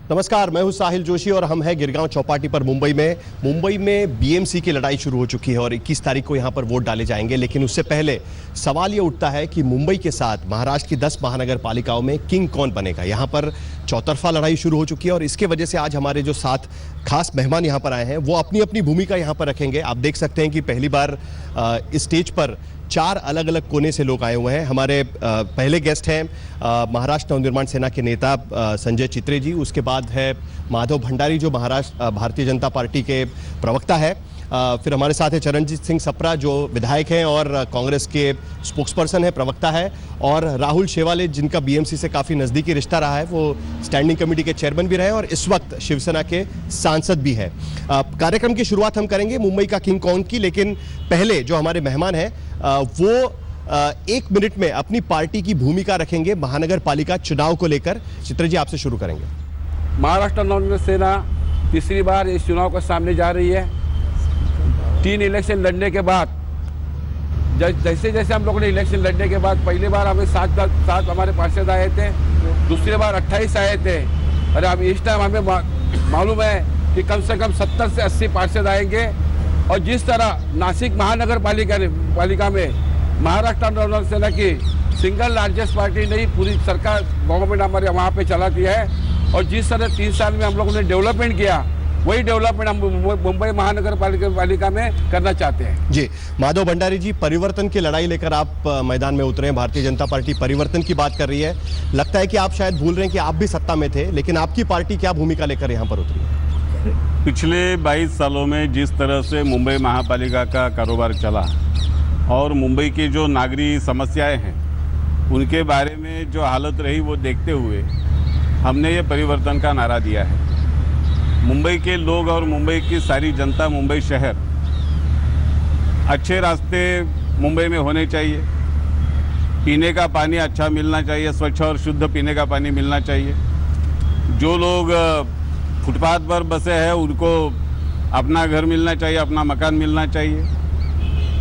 नमस्कार, मैं हूं साहिल जोशी और हम हैं गिरगांव चौपाटी पर मुंबई में बीएमसी की लड़ाई शुरू हो चुकी है और 21 तारीख को यहां पर वोट डाले जाएंगे। लेकिन उससे पहले सवाल ये उठता है कि मुंबई के साथ महाराष्ट्र की 10 महानगर पालिकाओं में किंग कौन बनेगा। यहां पर चौतरफा लड़ाई शुरू हो चुकी है और इसके वजह से आज हमारे जो 7 खास मेहमान यहां पर आए हैं वो अपनी अपनी भूमिका यहां पर रखेंगे। आप देख सकते हैं कि पहली बार इस स्टेज पर 4 अलग अलग कोने से लोग आए हुए हैं। हमारे पहले गेस्ट हैं महाराष्ट्र नवनिर्माण सेना के नेता संजय चित्रे जी। उसके बाद है माधव भंडारी जो महाराष्ट्र भारतीय जनता पार्टी के प्रवक्ता है। फिर हमारे साथ है चरणजीत सिंह सप्रा जो विधायक हैं और कांग्रेस के स्पोक्सपर्सन है, प्रवक्ता है। और राहुल शेवाले जिनका बीएमसी से काफ़ी नज़दीकी रिश्ता रहा है, वो स्टैंडिंग कमेटी के चेयरमैन भी रहे और इस वक्त शिवसेना के सांसद भी है। कार्यक्रम की शुरुआत हम करेंगे मुंबई का किंग कौन की, लेकिन पहले जो हमारे मेहमान हैं वो 1 मिनट में अपनी पार्टी की भूमिका रखेंगे महानगर पालिका चुनाव को लेकर। चित्र जी, आपसे शुरू करेंगे। महाराष्ट्र नवनिर्माण सेना तीसरी बार इस चुनाव के सामने जा रही है। 3 इलेक्शन लड़ने के बाद जैसे जैसे हम लोगों ने इलेक्शन लड़ने के बाद पहली बार हमें 7 हमारे पार्षद आए थे, दूसरी बार 28 आए थे और अब इस टाइम हमें मालूम है कि कम से कम 70 से 80 पार्षद आएंगे। और जिस तरह नासिक महानगर पालिका में महाराष्ट्र नवनिर्माण सेना की सिंगल लार्जेस्ट पार्टी नहीं, पूरी सरकार गवर्नमेंट हमारे वहाँ पे चलाती है। और जिस तरह 3 साल में हम लोगों ने डेवलपमेंट किया, वही डेवलपमेंट हम मुंबई महानगर पालिका में करना चाहते हैं। जी, माधव भंडारी जी, परिवर्तन की लड़ाई लेकर आप मैदान में उतरे हैं। भारतीय जनता पार्टी परिवर्तन की बात कर रही है। लगता है कि आप शायद भूल रहे हैं कि आप भी सत्ता में थे, लेकिन आपकी पार्टी क्या भूमिका लेकर यहाँ पर उतरी है? पिछले 22 सालों में जिस तरह से मुंबई महापालिका का कारोबार चला और मुंबई की जो नागरिक समस्याएं हैं उनके बारे में जो हालत रही, वो देखते हुए हमने ये परिवर्तन का नारा दिया है। मुंबई के लोग और मुंबई की सारी जनता, मुंबई शहर, अच्छे रास्ते मुंबई में होने चाहिए। पीने का पानी अच्छा मिलना चाहिए, स्वच्छ और शुद्ध पीने का पानी मिलना चाहिए। जो लोग फुटपाथ पर बसे हैं उनको अपना घर मिलना चाहिए, अपना मकान मिलना चाहिए।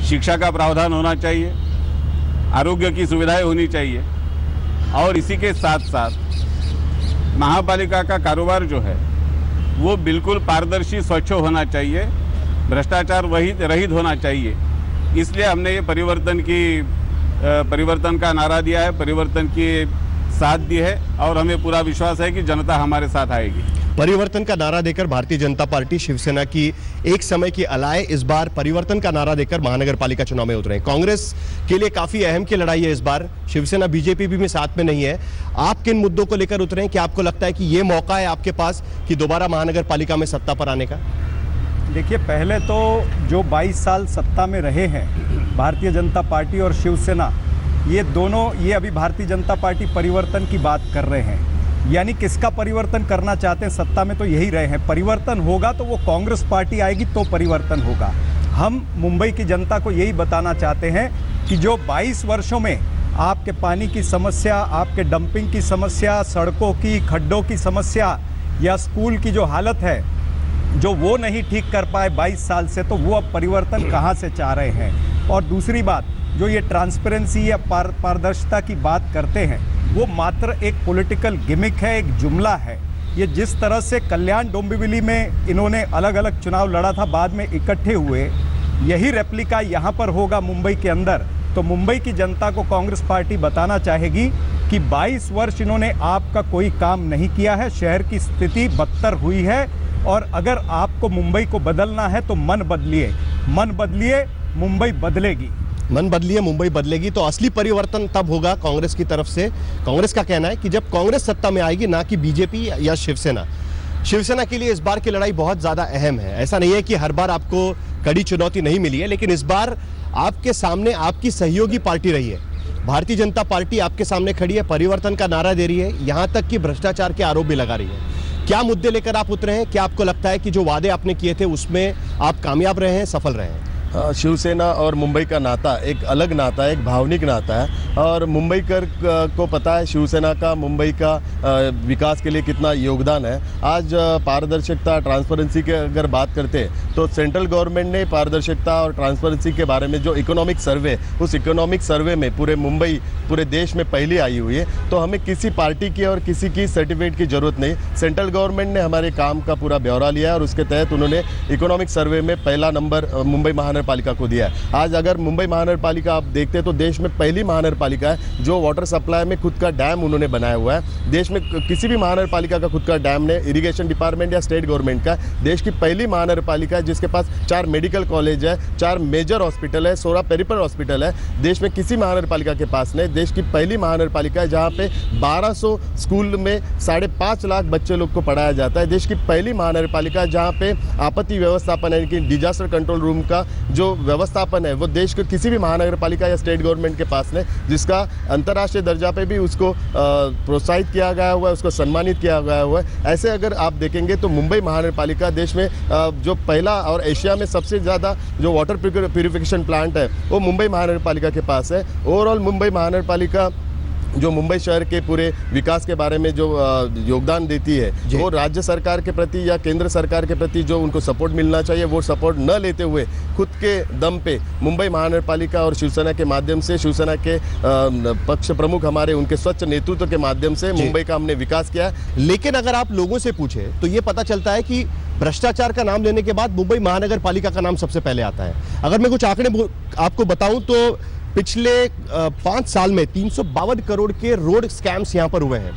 शिक्षा का प्रावधान होना चाहिए, आरोग्य की सुविधाएं होनी चाहिए। और इसी के साथ साथ महापालिका का कारोबार जो है वो बिल्कुल पारदर्शी, स्वच्छ होना चाहिए, भ्रष्टाचार रहित होना चाहिए। इसलिए हमने ये परिवर्तन का नारा दिया है, परिवर्तन की साथ दी है और हमें पूरा विश्वास है कि जनता हमारे साथ आएगी। परिवर्तन का नारा देकर भारतीय जनता पार्टी शिवसेना की एक समय की अलाय इस बार परिवर्तन का नारा देकर महानगर पालिका चुनाव में उतरे। कांग्रेस के लिए काफी अहम की लड़ाई है इस बार। शिवसेना बीजेपी भी साथ में नहीं है। आप किन मुद्दों को लेकर उतरे हैं? क्या आपको लगता है कि ये मौका है आपके पास कि दोबारा महानगर पालिका में सत्ता पर आने का? देखिए, पहले तो जो 22 साल सत्ता में रहे हैं भारतीय जनता पार्टी और शिवसेना, ये अभी भारतीय जनता पार्टी परिवर्तन की बात कर रहे हैं। यानी किसका परिवर्तन करना चाहते हैं? सत्ता में तो यही रहे हैं। परिवर्तन होगा तो वो कांग्रेस पार्टी आएगी तो परिवर्तन होगा। हम मुंबई की जनता को यही बताना चाहते हैं कि जो 22 वर्षों में आपके पानी की समस्या, आपके डंपिंग की समस्या, सड़कों की, खड्डों की समस्या या स्कूल की जो हालत है, जो वो नहीं ठीक कर पाए 22 साल से, तो वो अब परिवर्तन कहाँ से चाह रहे हैं? और दूसरी बात, जो ये ट्रांसपेरेंसी या पारदर्शिता की बात करते हैं, वो मात्र एक पॉलिटिकल गिमिक है, एक जुमला है। ये जिस तरह से कल्याण डोंबिवली में इन्होंने अलग अलग चुनाव लड़ा था, बाद में इकट्ठे हुए, यही रेप्लिका यहाँ पर होगा मुंबई के अंदर। तो मुंबई की जनता को कांग्रेस पार्टी बताना चाहेगी कि 22 वर्ष इन्होंने आपका कोई काम नहीं किया है, शहर की स्थिति बदतर हुई है। और अगर आपको मुंबई को बदलना है तो मन बदलिए, मुंबई बदलेगी। मन बदलिए, मुंबई बदलेगी। तो असली परिवर्तन तब होगा कांग्रेस की तरफ से। कांग्रेस का कहना है कि जब कांग्रेस सत्ता में आएगी, ना कि बीजेपी या शिवसेना। शिवसेना के लिए इस बार की लड़ाई बहुत ज्यादा अहम है। ऐसा नहीं है कि हर बार आपको कड़ी चुनौती नहीं मिली है, लेकिन इस बार आपके सामने आपकी सहयोगी पार्टी रही है। भारतीय जनता पार्टी आपके सामने खड़ी है, परिवर्तन का नारा दे रही है, यहां तक कि भ्रष्टाचार के आरोप भी लगा रही है। क्या मुद्दे लेकर आप उतरे हैं? क्या आपको लगता है कि जो वादे आपने किए थे उसमें आप कामयाब रहे हैं, सफल रहे हैं? शिवसेना और मुंबई का नाता एक अलग नाता है, एक भावनिक नाता है। और मुंबईकर को पता है शिवसेना का मुंबई का विकास के लिए कितना योगदान है। आज पारदर्शिता, ट्रांसपेरेंसी की अगर बात करते हैं तो सेंट्रल गवर्नमेंट ने पारदर्शिता और ट्रांसपेरेंसी के बारे में जो इकोनॉमिक सर्वे, उस इकोनॉमिक सर्वे में पूरे मुंबई, पूरे देश में पहली आई हुई है। तो हमें किसी पार्टी की और किसी की सर्टिफिकेट की ज़रूरत नहीं। सेंट्रल गवर्नमेंट ने हमारे काम का पूरा ब्यौरा लिया है और उसके तहत उन्होंने इकोनॉमिक सर्वे में पहला नंबर मुंबई महानगरपालिका को दिया है। आज अगर मुंबई महानगरपालिका आप देखते हैं तो देश में पहली महानगरपालिका है जो वाटर सप्लाई में खुद का डैम उन्होंने बनाया हुआ है। देश में किसी भी महानगरपालिका का खुद का डैम ने, इरिगेशन डिपार्टमेंट या स्टेट गवर्नमेंट का, देश की पहली महानगरपालिका है जिसके पास 4 मेडिकल कॉलेज है, 4 मेजर हॉस्पिटल है, 16 पेरिफेरल हॉस्पिटल है। देश में किसी महानगरपालिका के पास नहीं। देश की पहली महानगरपालिका है जहाँ पे 1200 स्कूल में 5.5 लाख बच्चे लोग को पढ़ाया जाता है। देश की पहली महानगरपालिका है जहाँ पे आपत्ति व्यवस्थापन है कि डिजास्टर कंट्रोल रूम का जो व्यवस्थापन है वो देश के किसी भी महानगरपालिका या स्टेट गवर्नमेंट के पास नहीं, जिसका अंतर्राष्ट्रीय दर्जा पे भी उसको प्रोत्साहित किया गया हुआ है, उसको सम्मानित किया गया हुआ है। ऐसे अगर आप देखेंगे तो मुंबई महानगरपालिका देश में जो पहला और एशिया में सबसे ज़्यादा जो वाटर प्यूरिफिकेशन प्लांट है वो मुंबई महानगरपालिका के पास है। ओवरऑल मुंबई महानगरपालिका जो मुंबई शहर के पूरे विकास के बारे में जो योगदान देती है, वो राज्य सरकार के प्रति या केंद्र सरकार के प्रति जो उनको सपोर्ट मिलना चाहिए वो सपोर्ट न लेते हुए खुद के दम पे मुंबई महानगरपालिका और शिवसेना के माध्यम से, शिवसेना के पक्ष प्रमुख हमारे उनके स्वच्छ नेतृत्व के माध्यम से मुंबई का हमने विकास किया है। लेकिन अगर आप लोगों से पूछे तो ये पता चलता है कि भ्रष्टाचार का नाम लेने के बाद मुंबई महानगरपालिका का नाम सबसे पहले आता है। अगर मैं कुछ आंकड़े आपको बताऊं तो पिछले 5 साल में 352 करोड़ के रोड स्कैम्स यहां पर हुए हैं।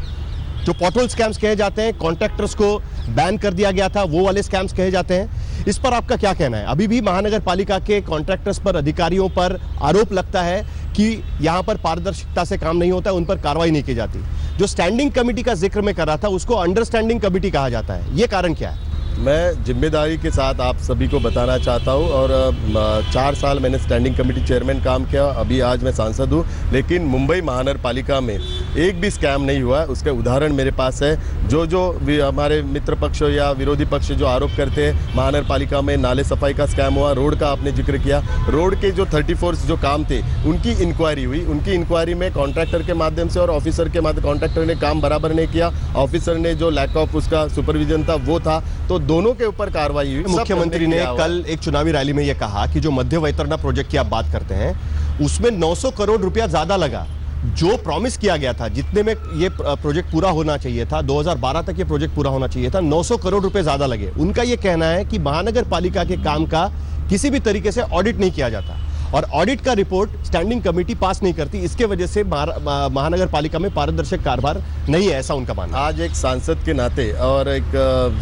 जो पोर्टल स्कैम्स कहे जाते हैं, कॉन्ट्रैक्टर्स को बैन कर दिया गया था, वो वाले स्कैम्स कहे जाते हैं। इस पर आपका क्या कहना है? अभी भी महानगरपालिका के कॉन्ट्रैक्टर्स पर, अधिकारियों पर आरोप लगता है कि यहां पर पारदर्शिता से काम नहीं होता है, उन पर कार्रवाई नहीं की जाती। जो स्टैंडिंग कमेटी का जिक्र मैं कर रहा था उसको अंडरस्टैंडिंग कमेटी कहा जाता है। ये कारण क्या है? मैं जिम्मेदारी के साथ आप सभी को बताना चाहता हूं और 4 साल मैंने स्टैंडिंग कमेटी चेयरमैन काम किया, अभी आज मैं सांसद हूं। लेकिन मुंबई महानगरपालिका में एक भी स्कैम नहीं हुआ है, उसके उदाहरण मेरे पास है। जो हमारे मित्र पक्ष या विरोधी पक्ष जो आरोप करते हैं महानगरपालिका में नाले सफाई का स्कैम हुआ, रोड का आपने जिक्र किया, रोड के जो 34 जो काम थे उनकी इंक्वायरी हुई। उनकी इंक्वायरी में कॉन्ट्रैक्टर के माध्यम से और ऑफिसर के माध्यम, कॉन्ट्रैक्टर ने काम बराबर नहीं किया, ऑफिसर ने जो लैक ऑफ उसका सुपरविजन था वो था, तो दोनों के ऊपर कार्रवाई हुई। मुख्यमंत्री ने कल एक चुनावी रैली में यह कहा कि जो मध्य वैतरणा प्रोजेक्ट की आप बात करते हैं उसमें 900 करोड़ रुपया ज्यादा लगा। जो प्रॉमिस किया गया था, जितने में ये प्रोजेक्ट पूरा होना चाहिए था, 2012 तक ये प्रोजेक्ट पूरा होना चाहिए था, 900 करोड़ रुपए ज्यादा लगे। उनका ये कहना है कि महानगर पालिका के काम का किसी भी तरीके से ऑडिट नहीं किया जाता और ऑडिट का रिपोर्ट स्टैंडिंग कमेटी पास नहीं करती। इसके वजह से महानगर पालिका में पारदर्शक कारभार नहीं है, ऐसा उनका मानना। आज एक सांसद के नाते और एक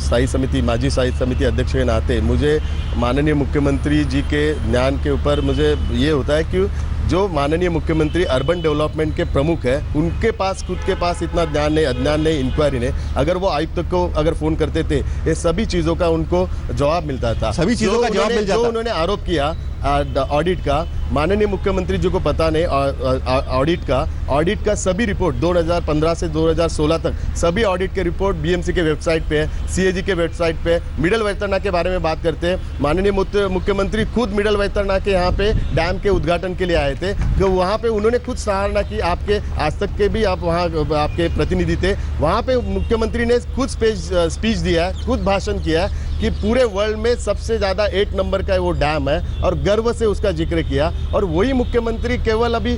स्थायी समिति, माजी स्थायी समिति अध्यक्ष के नाते मुझे माननीय मुख्यमंत्री जी के ज्ञान के ऊपर मुझे ये होता है कि जो माननीय मुख्यमंत्री अर्बन डेवलपमेंट के प्रमुख है उनके पास खुद के पास इतना ज्ञान नहीं, अज्ञान नहीं, इंक्वायरी नहीं। अगर वो आयुक्त को अगर फोन करते थे ये सभी चीज़ों का उनको जवाब मिलता था, सभी चीज़ों का जवाब मिल जाता। जो उन्होंने आरोप किया ऑडिट का, माननीय मुख्यमंत्री जी को पता नहीं ऑडिट का सभी रिपोर्ट 2015 से 2016 तक सभी ऑडिट के रिपोर्ट बीएमसी के वेबसाइट पे है, सीएजी के वेबसाइट पे। मिडल वैतरणा के बारे में बात करते हैं, माननीय मुख्यमंत्री खुद मिडल वैतरणा के यहाँ पे डैम के उद्घाटन के लिए आए थे, तो वहाँ पे उन्होंने खुद सराहना की। आपके आज तक के भी आप वहाँ आपके प्रतिनिधि थे, वहाँ पे मुख्यमंत्री ने खुद स्पीच दिया है, खुद भाषण किया है कि पूरे वर्ल्ड में सबसे ज़्यादा 8 नंबर का वो डैम है और गर्व से उसका जिक्र किया। और वही मुख्यमंत्री केवल अभी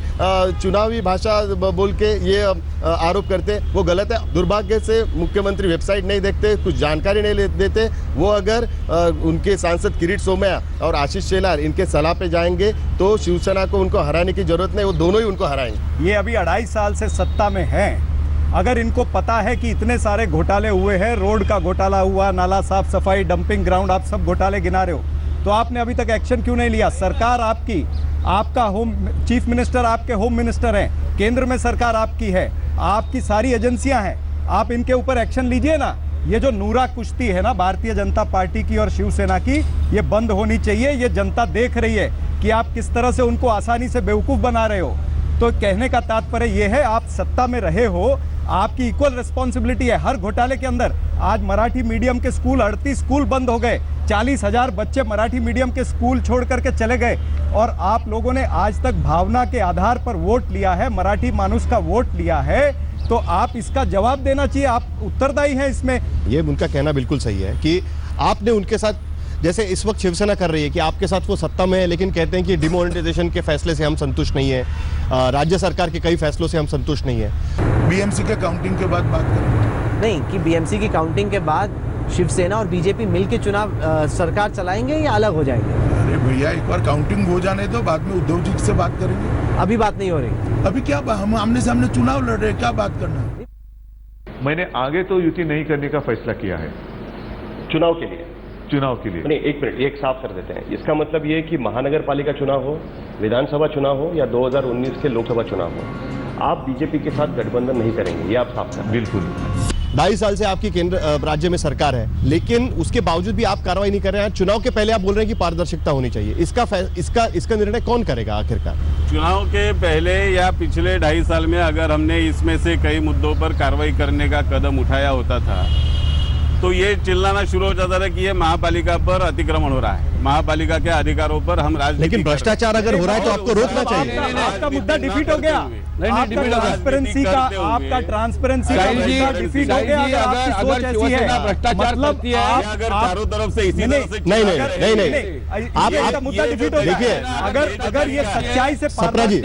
चुनावी भाषा बोल के ये आरोप करते, वो गलत है। दुर्भाग्य से मुख्यमंत्री वेबसाइट नहीं देखते, कुछ जानकारी नहीं देते। वो अगर उनके सांसद किरीट सोमैया और आशीष शेलार इनके सलाह पे जाएंगे तो शिवसेना को उनको हराने की जरूरत नहीं, वो दोनों ही उनको हराएंगे। ये अभी 2.5 साल से सत्ता में हैं। अगर इनको पता है कि इतने सारे घोटाले हुए हैं, रोड का घोटाला हुआ, नाला साफ सफाई, डंपिंग ग्राउंड, आप सब घोटाले गिना रहे हो, तो आपने अभी तक एक्शन क्यों नहीं लिया? सरकार आपकी, आपका होम चीफ मिनिस्टर आपके होम मिनिस्टर हैं, केंद्र में सरकार आपकी है, आपकी सारी एजेंसियां हैं, आप इनके ऊपर एक्शन लीजिए ना। ये जो नूरा कुश्ती है ना भारतीय जनता पार्टी की और शिवसेना की, ये बंद होनी चाहिए। ये जनता देख रही है कि आप किस तरह से उनको आसानी से बेवकूफ़ बना रहे हो। तो कहने का तात्पर्य ये है, आप सत्ता में रहे हो आपकी इक्वल रिस्पॉन्सिबिलिटी है हर घोटाले के अंदर। आज मराठी मीडियम के स्कूल 38 स्कूल बंद हो गए, 40,000 बच्चे मराठी मीडियम के स्कूल छोड़ करके चले गए, और आप लोगों ने आज तक भावना के आधार पर वोट लिया है, मराठी मानुस का वोट लिया है, तो आप इसका जवाब देना चाहिए, आप उत्तरदायी हैं इसमें। ये उनका कहना बिल्कुल सही है कि आपने उनके साथ, जैसे इस वक्त शिवसेना कर रही है कि आपके साथ वो सत्ता में है, लेकिन कहते हैं कि डिमोनेटाइजेशन के फैसले से हम संतुष्ट नहीं है, राज्य सरकार के कई फैसलों से हम संतुष्ट नहीं है। बीएमसी के काउंटिंग के बाद बात करें। नहीं कि बीएमसी की काउंटिंग के बाद शिवसेना और बीजेपी मिलकर चुनाव सरकार चलाएंगे या अलग हो जाएंगे? अरे भैया, एक बार काउंटिंग हो जाने दो, बाद में उद्धव जी से बात करेंगे। अभी बात नहीं हो रही। अभी क्या हम आमने सामने चुनाव लड़ रहे हैं, क्या बात करना है? मैंने आगे तो युति नहीं करने का फैसला किया है चुनाव के लिए। नहीं, एक मिनट, एक साफ कर देते हैं। इसका मतलब ये है कि महानगर पालिका चुनाव हो, विधानसभा चुनाव हो या 2019 के लोकसभा चुनाव हो, आप बीजेपी के साथ गठबंधन नहीं करेंगे, ये आप साफ करें। बिल्कुल। 2.5 साल से आपकी केंद्र राज्य में सरकार है, लेकिन उसके बावजूद भी आप कार्रवाई नहीं कर रहे हैं। चुनाव के पहले आप बोल रहे हैं कि पारदर्शिता होनी चाहिए। इसका निर्णय कौन करेगा आखिरकार? चुनाव के पहले या पिछले 2.5 साल में अगर हमने इसमें से कई मुद्दों पर कार्रवाई करने का कदम उठाया होता था तो ये चिल्लाना शुरू हो जाता था कि ये महापालिका पर अतिक्रमण हो रहा है, महापालिका के अधिकारों पर हम राजनीति। लेकिन भ्रष्टाचार अगर हो रहा है तो आपको रोकना चाहिए। आपका मुद्दा डिफीट हो गया, आपका ट्रांसपेरेंसी का डिफीट हो गया। अगर आपकी सोच ऐसी है, मतलब अगर चारों तरफ से इसी तरह से नहीं, आपका मुद्दा डिफीट हो गया। अगर ये सच्चाई से सप्रा जी,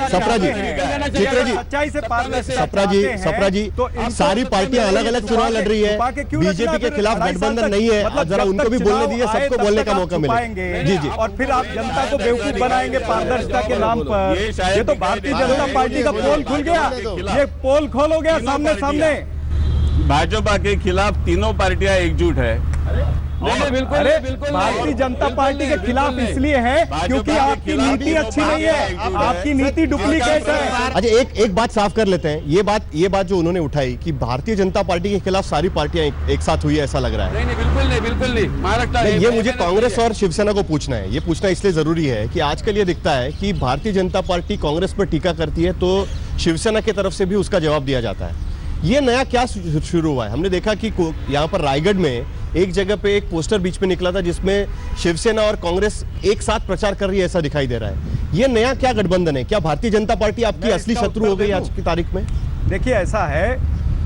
चित्र जी, सप्रा जी, सारी पार्टियां अलग अलग चुनाव लड़ रही है, बीजेपी के खिलाफ गठबंधन नहीं है, जरा उनको भी बोलने दीजिए, सबको बोलने का मौका मिले। जी जी। और फिर आप जनता को बेवकूफ बनाएंगे पारदर्शिता के नाम पर। ये तो भारतीय जनता पार्टी का पोल खुल गया, ये पोल खोल हो गया सामने सामने। भाजपा के खिलाफ तीनों पार्टियां एकजुट है। बिल्कुल भारतीय जनता पार्टी के खिलाफ इसलिए है क्योंकि आपकी नीति अच्छी नहीं है, आपकी नीति डुप्लीकेट है। अच्छा, एक बात साफ कर लेते हैं। ये बात जो उन्होंने उठाई कि भारतीय जनता पार्टी के खिलाफ सारी पार्टियां एक साथ हुई है, ऐसा लग रहा है। नहीं, बिल्कुल नहीं। महाराष्ट्र ये मुझे कांग्रेस और शिवसेना को पूछना है। ये पूछना इसलिए जरूरी है कि आजकल ये दिखता है कि भारतीय जनता पार्टी कांग्रेस पर टीका करती है तो शिवसेना की तरफ से भी उसका जवाब दिया जाता है। ये नया क्या शुरू हुआ है? हमने देखा कि यहाँ पर रायगढ़ में एक जगह पे एक पोस्टर बीच में निकला था जिसमें शिवसेना और कांग्रेस एक साथ प्रचार कर रही है, ऐसा दिखाई दे रहा है। ये नया क्या गठबंधन है? क्या भारतीय जनता पार्टी आपकी असली शत्रु हो गई आज की तारीख में? देखिए, ऐसा है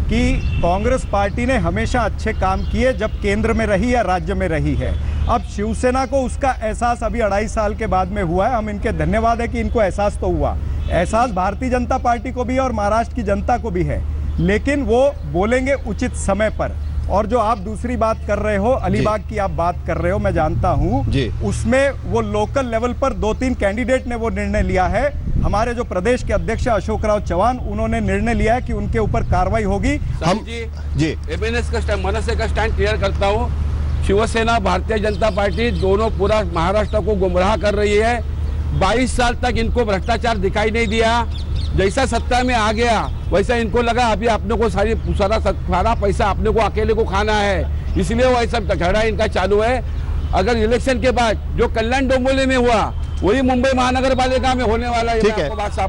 कि कांग्रेस पार्टी ने हमेशा अच्छे काम किए जब केंद्र में रही या राज्य में रही है। अब शिवसेना को उसका एहसास अभी 2.5 साल के बाद में हुआ है। हम इनके धन्यवाद है कि इनको एहसास तो हुआ। एहसास भारतीय जनता पार्टी को भी और महाराष्ट्र की जनता को भी है, लेकिन वो बोलेंगे उचित समय पर। और जो आप दूसरी बात कर रहे हो, अलीबाग की आप बात कर रहे हो, मैं जानता हूं, उसमें वो लोकल लेवल पर 2-3 कैंडिडेट ने वो निर्णय लिया है। हमारे जो प्रदेश के अध्यक्ष अशोक राव चौहान, उन्होंने निर्णय लिया है कि उनके ऊपर कार्रवाई होगी। हम एमएनएस का स्टैंड, मनसे का स्टैंड क्लियर करता हूँ। शिवसेना, भारतीय जनता पार्टी दोनों पूरा महाराष्ट्र को गुमराह कर रही है। 22 साल तक इनको भ्रष्टाचार दिखाई नहीं दिया। जैसा सत्ता में आ गया वैसा इनको लगा अभी अपने को सारा पैसा अपने को अकेले को खाना है, इसलिए वो ऐसा झगड़ा इनका चालू है। अगर इलेक्शन के बाद जो कल्याण डोंबिवली में हुआ वही मुंबई महानगर पालिका में होने वाला है।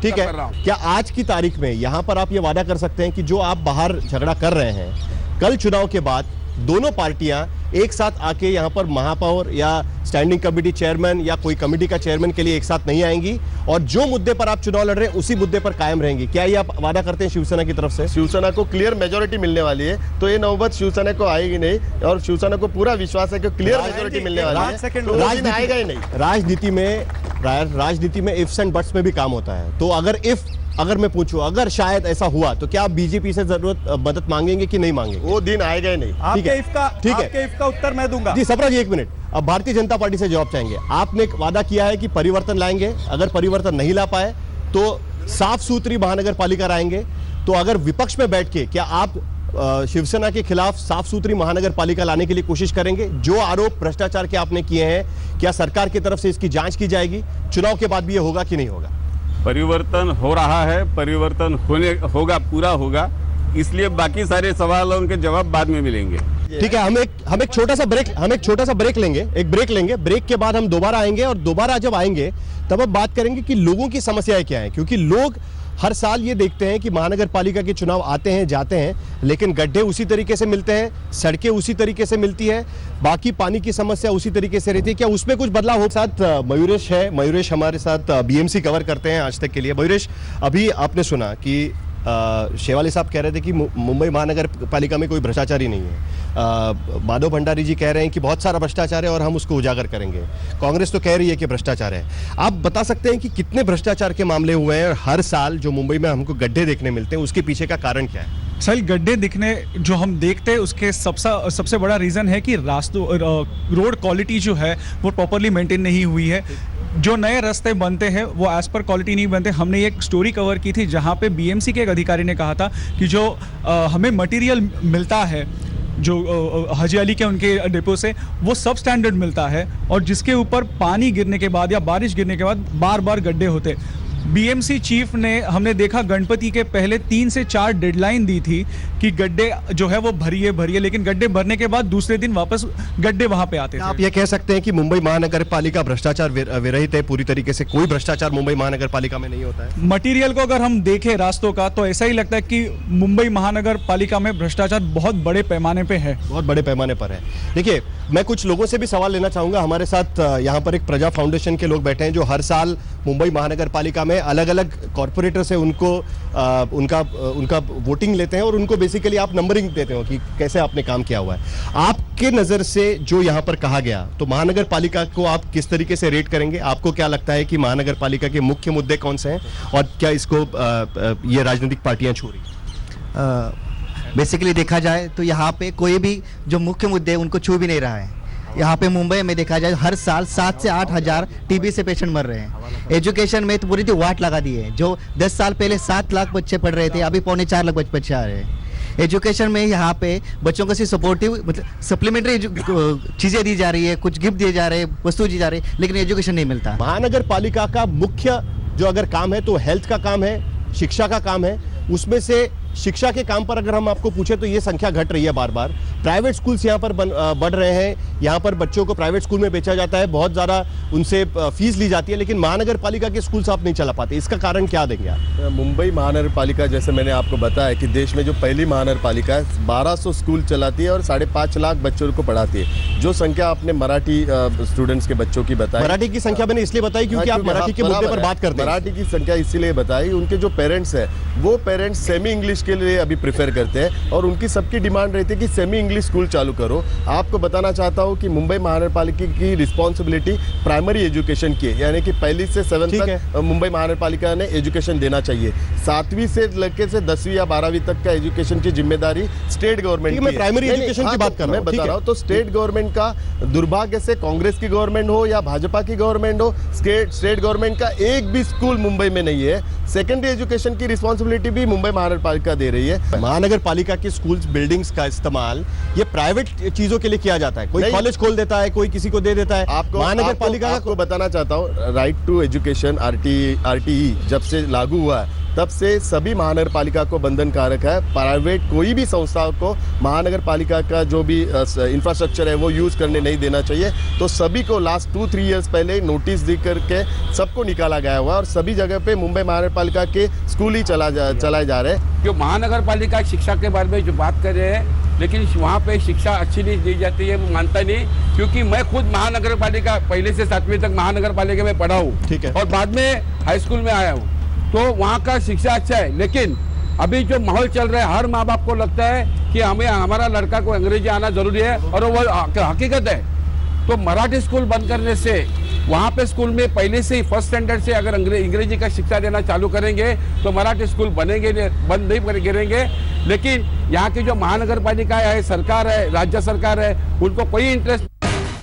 ठीक है। क्या आज की तारीख में यहाँ पर आप ये वादा कर सकते हैं कि जो आप बाहर झगड़ा कर रहे हैं, कल चुनाव के बाद दोनों पार्टियां एक साथ आके यहाँ पर महापौर या स्टैंडिंग कमेटी चेयरमैन या कोई कमेटी का चेयरमैन के लिए एक साथ नहीं आएंगी और जो मुद्दे पर आप चुनाव लड़ रहे हैं उसी मुद्दे पर कायम रहेंगी? क्या ये आप वादा करते हैं शिवसेना की तरफ से? शिवसेना को क्लियर मेजोरिटी मिलने वाली है, तो ये नौबत शिवसेना को आएगी नहीं, और शिवसेना को पूरा विश्वास है कि क्लियर मेजोरिटी मिलने वाली है। आएगा ही नहीं। राजनीति में इफ्स एंड बट्स में भी काम होता है। तो अगर मैं पूछूं, अगर शायद ऐसा हुआ तो क्या आप बीजेपी से मदद मांगेंगे कि नहीं मांगेंगे? वो दिन आएगा ही नहीं। ठीक है, आपके इसका उत्तर मैं दूंगा। जी सप्रा जी, एक मिनट। अब भारतीय जनता पार्टी से जवाब चाहेंगे। आपने एक वादा किया है कि परिवर्तन लाएंगे, अगर परिवर्तन नहीं ला पाए तो साफ सुथरी महानगर पालिका लाएंगे। तो अगर विपक्ष में बैठ के क्या आप शिवसेना के खिलाफ साफ सुथरी महानगर पालिका लाने के लिए कोशिश करेंगे? जो आरोप भ्रष्टाचार के आपने किए हैं, क्या सरकार की तरफ से इसकी जांच की जाएगी? चुनाव के बाद भी ये होगा कि नहीं होगा? परिवर्तन हो रहा है, परिवर्तन होगा, पूरा होगा, इसलिए बाकी सारे सवालों के जवाब बाद में मिलेंगे। ठीक है, हम एक छोटा सा ब्रेक लेंगे। ब्रेक के बाद हम दोबारा आएंगे और दोबारा जब आएंगे तब अब बात करेंगे कि लोगों की समस्याएं क्या हैं, क्योंकि लोग हर साल ये देखते हैं कि महानगर पालिका के चुनाव आते हैं जाते हैं, लेकिन गड्ढे उसी तरीके से मिलते हैं, सड़कें उसी तरीके से मिलती है, बाकी पानी की समस्या उसी तरीके से रहती है। क्या उसमें कुछ बदलाव हो? साथ मयूरेश है, मयूरेश हमारे साथ बीएमसी कवर करते हैं आज तक के लिए। मयूरेश, अभी आपने सुना कि शेवाली साहब कह रहे थे कि मुंबई महानगर पालिका में कोई भ्रष्टाचार ही नहीं है। माधव भंडारी जी कह रहे हैं कि बहुत सारा भ्रष्टाचार है और हम उसको उजागर करेंगे। कांग्रेस तो कह रही है कि भ्रष्टाचार है। आप बता सकते हैं कि कितने भ्रष्टाचार के मामले हुए हैं और हर साल जो मुंबई में हमको गड्ढे देखने मिलते हैं उसके पीछे का कारण क्या है? सर, गड्ढे दिखने जो हम देखते हैं उसके सबसे बड़ा रीज़न है कि रोड क्वालिटी जो है वो प्रॉपरली मेंटेन नहीं हुई है। जो नए रास्ते बनते हैं वो एज पर क्वालिटी नहीं बनते। हमने एक स्टोरी कवर की थी जहाँ पे बीएमसी के एक अधिकारी ने कहा था कि जो हमें मटेरियल मिलता है जो हाजी अली के उनके डिपो से, वो सब स्टैंडर्ड मिलता है और जिसके ऊपर पानी गिरने के बाद या बारिश गिरने के बाद बार बार गड्ढे होते। बीएमसी चीफ ने, हमने देखा गणपति के पहले 3 से 4 डेडलाइन दी थी कि गड्ढे जो है वो भरिए, लेकिन गड्ढे भरने के बाद दूसरे दिन वापस गड्ढे वहां पे आते थे। आप ये कह सकते हैं कि मुंबई महानगर पालिका भ्रष्टाचार विरहित है पूरी तरीके से? कोई भ्रष्टाचार मुंबई महानगर पालिका में नहीं होता है? मटेरियल को अगर हम देखें रास्तों का तो ऐसा ही लगता है कि मुंबई महानगर पालिका में भ्रष्टाचार बहुत बड़े पैमाने पे है। बहुत बड़े पैमाने पर है। देखिए, मैं कुछ लोगों से भी सवाल लेना चाहूंगा। हमारे साथ यहाँ पर एक प्रजा फाउंडेशन के लोग बैठे हैं जो हर साल मुंबई महानगर पालिका में अलग अलग कॉर्पोरेटर से उनका वोटिंग लेते हैं और उनको बेसिकली आप नंबरिंग देते हो कि कैसे आपने काम किया हुआ है। आपके नज़र से जो यहाँ पर कहा गया, तो महानगर पालिका को आप किस तरीके से रेट करेंगे? आपको क्या लगता है कि महानगर पालिका के मुख्य मुद्दे कौन से हैं और क्या इसको ये राजनीतिक पार्टियां छू रही? बेसिकली देखा जाए तो यहाँ पे कोई भी जो मुख्य मुद्दे हैं उनको छू भी नहीं रहा है। यहाँ पे मुंबई में देखा जाए हर साल 7 से 8 हज़ार टीबी से पेशेंट मर रहे हैं। एजुकेशन में तो पूरी वाट लगा दी है। जो 10 साल पहले 7 लाख बच्चे पढ़ रहे थे, अभी 3.25 लाख बच्चे आ रहे हैं। एजुकेशन में यहाँ पे बच्चों को सिर्फ सपोर्टिव मतलब सप्लीमेंट्री चीज़ें दी जा रही है, कुछ गिफ्ट दिए जा रहे हैं, वस्तु दी जा रही है, लेकिन एजुकेशन नहीं मिलता। महानगर पालिका का मुख्य जो अगर काम है तो हेल्थ का काम है, शिक्षा का काम है। उसमें से शिक्षा के काम पर अगर हम आपको पूछे तो ये संख्या घट रही है बार बार। प्राइवेट स्कूल्स यहाँ पर बढ़ रहे हैं, यहाँ पर बच्चों को प्राइवेट स्कूल में बेचा जाता है, बहुत ज़्यादा उनसे फीस ली जाती है, लेकिन महानगर पालिका के स्कूल्स आप नहीं चला पाते। इसका कारण क्या देंगे आप? मुंबई महानगर पालिका, जैसे मैंने आपको बताया कि देश में जो पहली महानगर पालिका है, 1200 स्कूल चलाती है और 5.5 लाख बच्चों को पढ़ाती है। जो संख्या आपने मराठी स्टूडेंट्स के बच्चों की बताई, मराठी की संख्या मैंने इसलिए बताई क्योंकि आप मराठी के मुद्दे पर बात करते हैं। मराठी की संख्या इसीलिए बताई, उनके जो पेरेंट्स हैं वो पेरेंट्स सेमी इंग्लिश के लिए अभी प्रेफर करते हैं और उनकी सबकी डिमांड रहती है कि सेमी इंग्लिश स्कूल चालू करो। आपको बताना चाहता हूं कि मुंबई महानगर पालिका की रिस्पॉन्सिबिलिटी प्राइमरी एजुकेशन की है, यानी कि 1 से 7 तक मुंबई महानगर पालिका ने एजुकेशन देना चाहिए। 7वीं से लेकर से 10वीं या 12वीं तक का एजुकेशन की जिम्मेदारी स्टेट गवर्नमेंट की है। प्राइमरी एजुकेशन की बात कर रहा हूं, बता रहा हूं। तो स्टेट गवर्नमेंट का दुर्भाग्य से कांग्रेस की गवर्नमेंट हो या भाजपा की गवर्नमेंट हो, स्टेट गवर्नमेंट का एक भी स्कूल मुंबई में नहीं है। सेकेंडरी एजुकेशन की रिस्पॉन्सिबिलिटी भी मुंबई महानगर पालिका दे रही है। महानगर पालिका की स्कूल्स बिल्डिंग्स का इस्तेमाल ये प्राइवेट चीजों के लिए किया जाता है। कोई कॉलेज खोल देता है, कोई किसी को दे देता है। महानगर पालिका आपको बताना चाहता हूँ, राइट टू एजुकेशन आरटीई जब से लागू हुआ है तब से सभी महानगर पालिका को बंधनकारक है। प्राइवेट कोई भी संस्थाओं को महानगर पालिका का जो भी इंफ्रास्ट्रक्चर है वो यूज़ करने नहीं देना चाहिए। तो सभी को लास्ट 2-3 इयर्स पहले नोटिस दी करके सबको निकाला गया हुआ और सभी जगह पे मुंबई महानगर पालिका के स्कूल ही चलाए जा रहे हैं। जो महानगर पालिका शिक्षा के बारे में जो बात कर रहे हैं, लेकिन वहाँ पे शिक्षा अच्छी नहीं दी जाती है, मानता नहीं, क्योंकि मैं खुद महानगर पालिका पहले से 7वीं तक महानगर पालिका में पढ़ा हूँ, ठीक है, और बाद में हाई स्कूल में आया हूँ। तो वहाँ का शिक्षा अच्छा है, लेकिन अभी जो माहौल चल रहा है, हर माँ बाप को लगता है कि हमें हमारा लड़का को अंग्रेजी आना जरूरी है, और वो हकीकत है। तो मराठी स्कूल बंद करने से वहाँ पे स्कूल में पहले से ही 1st स्टैंडर्ड से अगर अंग्रेजी का शिक्षा देना चालू करेंगे तो मराठी स्कूल बनेंगे, बंद नहीं करेंगे। लेकिन यहाँ की जो महानगर पालिका है, सरकार है, राज्य सरकार है, उनको कोई इंटरेस्ट